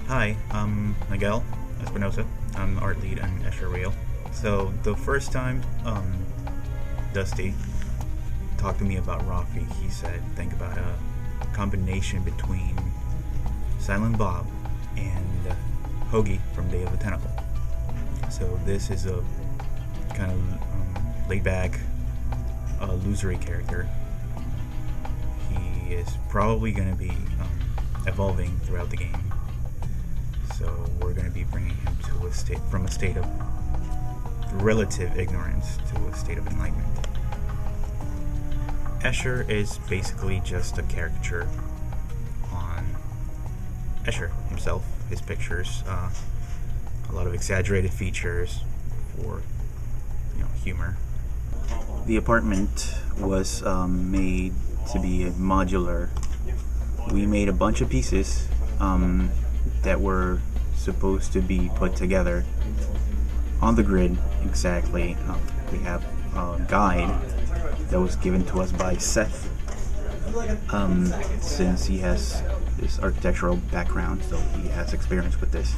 Hi, I'm Miguel Espinosa. I'm art lead on Escherreal. So the first time Dusty talked to me about Raffi, he said, think about a combination between Silent Bob and Hoagie from Day of the Tentacle. So this is a kind of laid-back, losery character. He is probably going to be evolving throughout the game. So we're going to be bringing him to from a state of relative ignorance to a state of enlightenment. Escher is basically just a caricature on Escher himself, his pictures, a lot of exaggerated features for humor. The apartment was made to be modular. We made a bunch of pieces that were supposed to be put together on the grid exactly. We have a guide that was given to us by Seth, since he has this architectural background, so he has experience with this.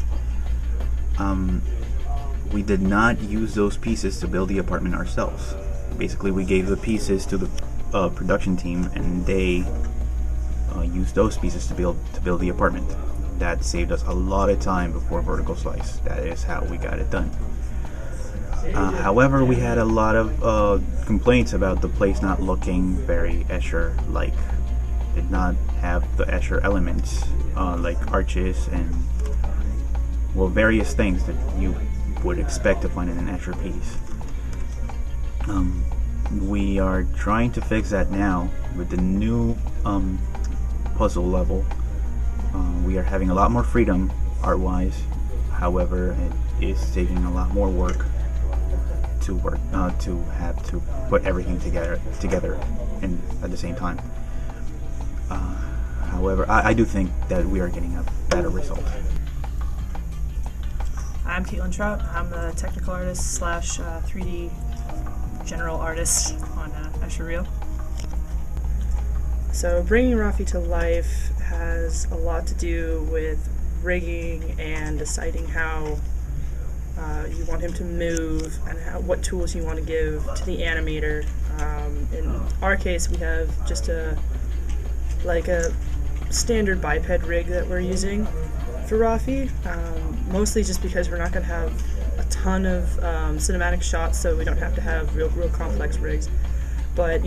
We did not use those pieces to build the apartment ourselves. Basically, we gave the pieces to the production team, and they used those pieces to build the apartment. That saved us a lot of time before vertical slice. That is how we got it done. However, we had a lot of complaints about the place not looking very Escher-like. Did not have the Escher elements, like arches and various things that you would expect to find in an Escher piece. We are trying to fix that now with the new puzzle level. We are having a lot more freedom art-wise. However, it is taking a lot more work to have to put everything together and at the same time. However, I do think that we are getting a better result. I'm Caitlin Trout. I'm the technical artist / 3D general artist on Escherreal. So bringing Raffi to life has a lot to do with rigging and deciding how you want him to move and what tools you want to give to the animator. In our case, we have just a standard biped rig that we're using for Raffi, mostly just because we're not going to have a ton of cinematic shots, so we don't have to have real complex rigs. But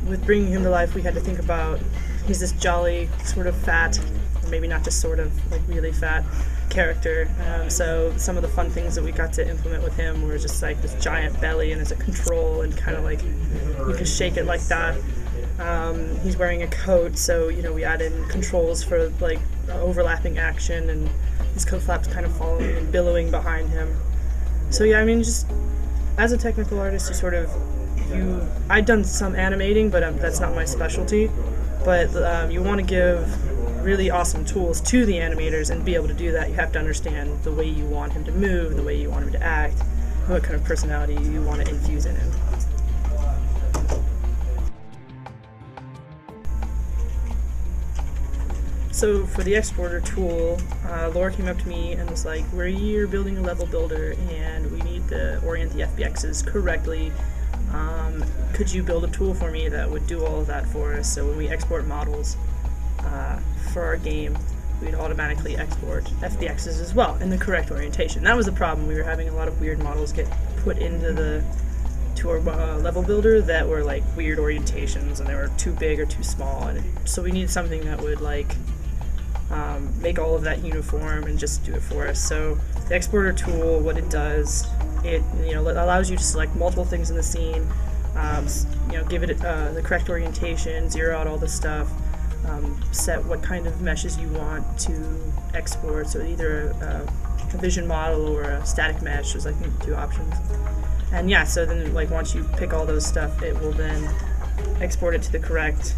with bringing him to life, we had to think about, he's this jolly, sort of fat, or maybe not just sort of, really fat character. So some of the fun things that we got to implement with him were just this giant belly, and there's a control, and kind of you can shake it like that. He's wearing a coat, so we add in controls for overlapping action, and his coat flaps kind of following and billowing behind him. So yeah, just as a technical artist, I'd done some animating, but that's not my specialty. But you want to give really awesome tools to the animators, and be able to do that, you have to understand the way you want him to move, the way you want him to act, and what kind of personality you want to infuse in him. So for the exporter tool, Laura came up to me and was like, we're building a level builder and we need to orient the FBXs correctly. Could you build a tool for me that would do all of that for us? So when we export models for our game, we'd automatically export FBXs as well in the correct orientation. That was the problem. We were having a lot of weird models get put into our level builder that were weird orientations, and they were too big or too small. And so we needed something that would make all of that uniform and just do it for us. So the exporter tool, what it does, it allows you to select multiple things in the scene, give it the correct orientation, zero out all the stuff, set what kind of meshes you want to export. So either a vision model or a static mesh is the two options. And yeah, so then once you pick all those stuff, it will then export it to the correct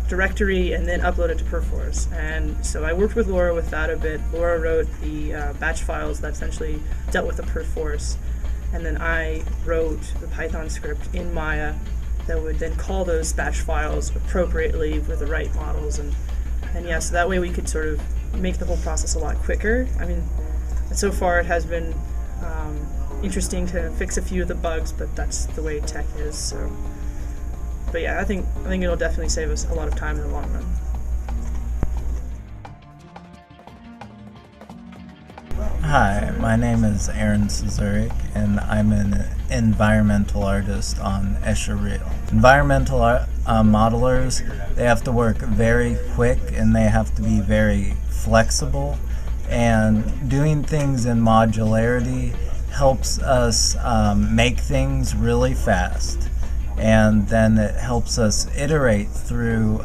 directory and then upload it to Perforce. And so I worked with Laura with that a bit. Laura wrote the batch files that essentially dealt with the Perforce, and then I wrote the Python script in Maya that would then call those batch files appropriately with the right models. And yeah, so that way we could sort of make the whole process a lot quicker. I mean, so far it has been interesting to fix a few of the bugs, but that's the way tech is. So, but yeah, I think it'll definitely save us a lot of time in the long run. Hi, my name is Aaron Cesarik, and I'm an environmental artist on Escherreal. Environmental modelers, they have to work very quick and they have to be very flexible, and doing things in modularity helps us make things really fast, and then it helps us iterate through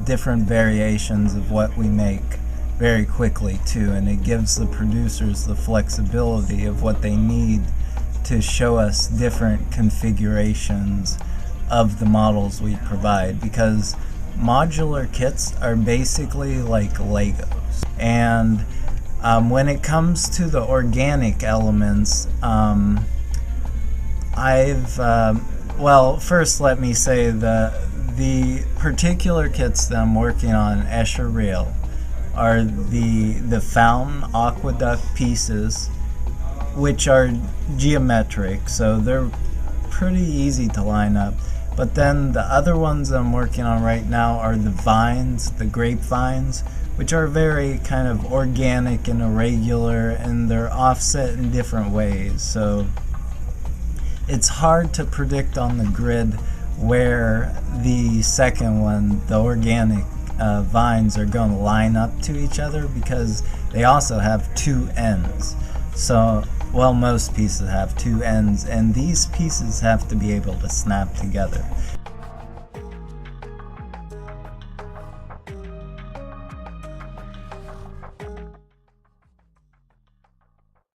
different variations of what we make very quickly too, and it gives the producers the flexibility of what they need to show us different configurations of the models we provide, because modular kits are basically like Legos. And when it comes to the organic elements, well, first let me say the particular kits that I'm working on Escherreal are the fountain aqueduct pieces, which are geometric, so they're pretty easy to line up. But then the other ones I'm working on right now are the vines, the grapevines, which are very kind of organic and irregular, and they're offset in different ways. So it's hard to predict on the grid where the second one, the organic vines, are going to line up to each other, because they also have two ends. So, well, most pieces have two ends, and these pieces have to be able to snap together.